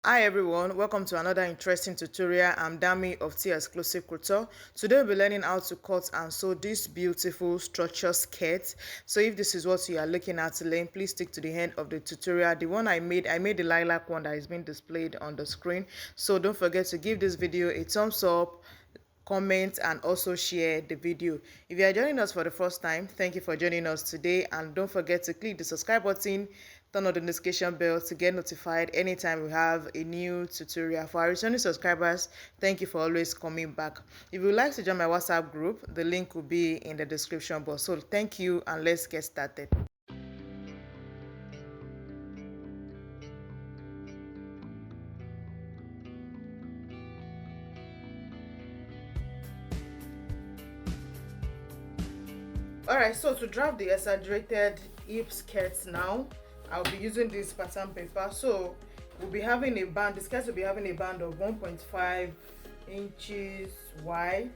Hi everyone, welcome to another interesting tutorial. I'm Dami of 𝐓𝐻𝐇. Today we'll be learning how to cut and sew this beautiful structure skirt. So if this is what you are looking at to learn, please stick to the end of the tutorial. The one I made the lilac one that is being displayed on the screen. So don't forget to give this video a thumbs up, comment, and also share the video. If you are joining us for the first time, thank you for joining us today, and don't forget to click the subscribe button, turn on the notification bell to get notified anytime we have a new tutorial. For our returning subscribers, thank you for always coming back. If you would like to join my WhatsApp group, the link will be in the description box. So thank you, and let's get started. Alright, so to draft the exaggerated hip skirts now, I'll be using this pattern paper. So we'll be having a band. The skirt will be having a band of 1.5 inches wide.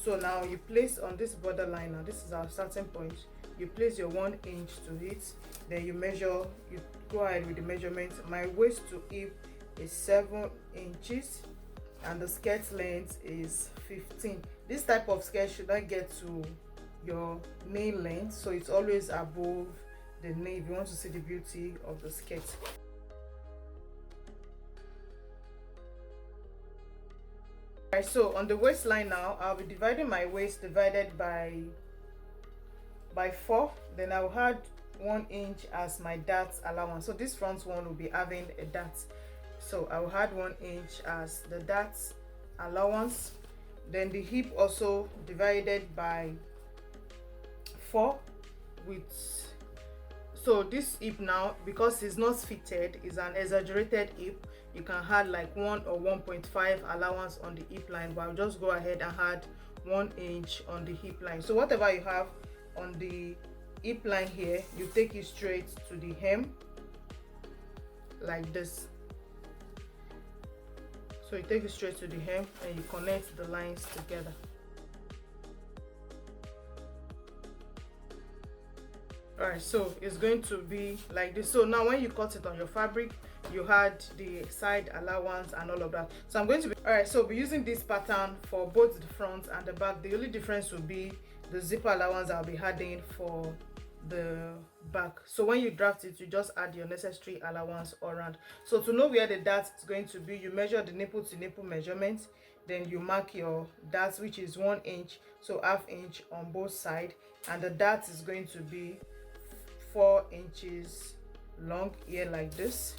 So now you place on this borderline. Now this is our starting point. You place your 1 inch to it. Then you measure. You go ahead with the measurement. My waist to hip is 7 inches, and the skirt length is 15. This type of skirt should not get to your knee length, so it's always above the knee if you want to see the beauty of the skirt. Alright, so on the waistline now, I'll be dividing my waist divided by 4. Then I'll add 1 inch as my dart allowance. So this front one will be having a dart, so I'll add 1 inch as the dart allowance. Then the hip also divided by 4 with, so this hip now, because it's not fitted, is an exaggerated hip, you can add like 1 or 1.5 allowance on the hip line, but I'll just go ahead and add 1 inch on the hip line. So whatever you have on the hip line here, you take it straight to the hem like this. So you take it straight to the hem and you connect the lines together. Alright, so it's going to be like this. So now when you cut it on your fabric, you had the side allowance and all of that. So I'm going to be, alright, so be using this pattern for both the front and the back. The only difference will be the zipper allowance I'll be adding for the back. So when you draft it, you just add your necessary allowance around. So to know where the dart is going to be, you measure the nipple to nipple measurement, then you mark your dart, which is 1 inch, so ½ inch on both sides, and the dart is going to be 4 inches long here like this.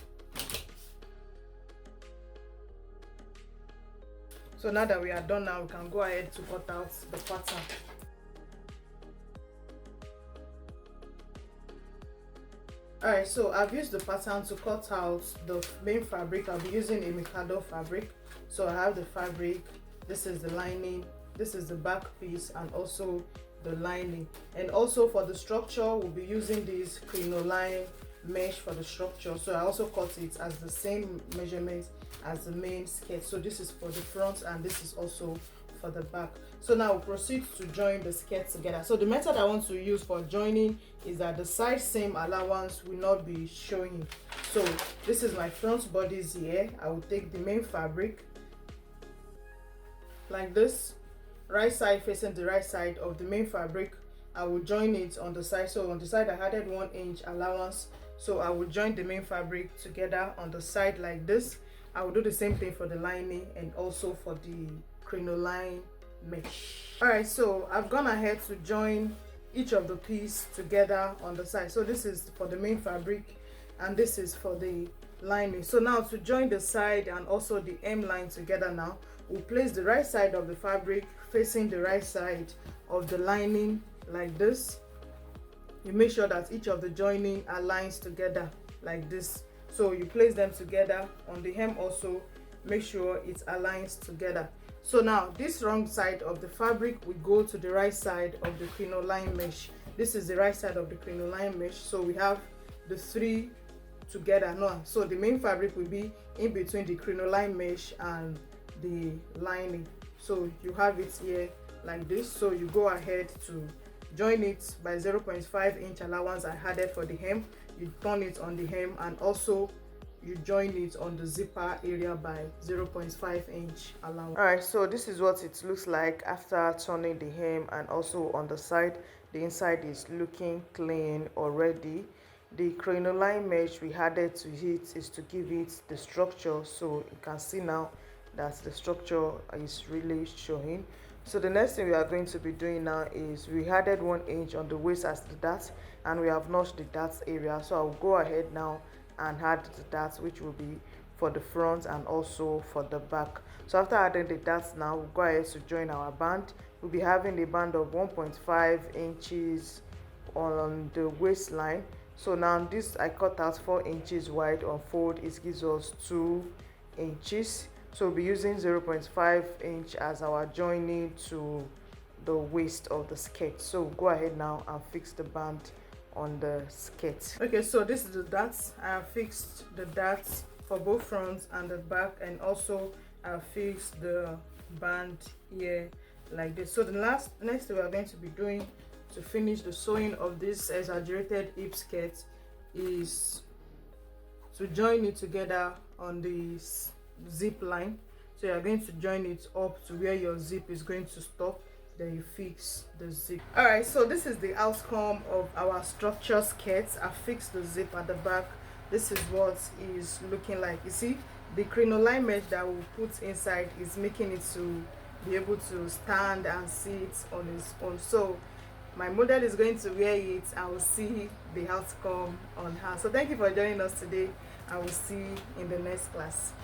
So now that we are done, now we can go ahead to cut out the pattern. Alright, so I've used the pattern to cut out the main fabric. I'll be using a Mikado fabric. So I have the fabric, this is the lining, this is the back piece, and also the lining. And also for the structure, we'll be using this crinoline mesh for the structure. So I also cut it as the same measurement as the main skirt. So this is for the front and this is also for the back. So now we'll proceed to join the skirt together. So the method I want to use for joining is that the side seam allowance will not be showing. So this is my front bodice here. I will take the main fabric like this, right side facing the right side of the main fabric. I will join it on the side. So on the side I added 1 inch allowance, so I will join the main fabric together on the side like this. I will do the same thing for the lining and also for the crinoline mesh. Alright, so I've gone ahead to join each of the piece together on the side. So this is for the main fabric and this is for the lining. So now to join the side and also the hem line together, now we'll place the right side of the fabric facing the right side of the lining like this. You make sure that each of the joining aligns together like this. So you place them together on the hem also, make sure it aligns together. So now this wrong side of the fabric will go to the right side of the crinoline mesh. This is the right side of the crinoline mesh. So we have the 3 together now. So the main fabric will be in between the crinoline mesh and the lining. So you have it here like this. So you go ahead to join it by 0.5 inch allowance I added for the hem. You turn it on the hem and also you join it on the zipper area by 0.5 inch allowance. All right, so this is what it looks like after turning the hem, and also on the side the inside is looking clean already. The crinoline mesh we added to it is to give it the structure, so you can see now that the structure is really showing. So the next thing we are going to be doing now is we added 1 inch on the waist as the dart, and we have notched the dart area. So I'll go ahead now and add the darts, which will be for the front and also for the back. So after adding the darts now, we'll go ahead to join our band. We'll be having a band of 1.5 inches on the waistline. So now this I cut out 4 inches wide on fold. It gives us 2 inches. So we'll be using 0.5 inch as our joining to the waist of the skirt. So we'll go ahead now and fix the band on the skirt. Okay, so this is the darts. I have fixed the darts for both fronts and the back, and also I have fixed the band here like this. So the next thing we are going to be doing to finish the sewing of this exaggerated hip skirt is to join it together on the zip line. So you are going to join it up to where your zip is going to stop, then you fix the zip. All right, so this is the outcome of our structure skirts. I fixed the zip at the back. This is what is looking like. You see, the crinoline mesh that we put inside is making it to be able to stand and sit on its own. So my model is going to wear it. I will see the outcome on her. So thank you for joining us today. I will see you in the next class.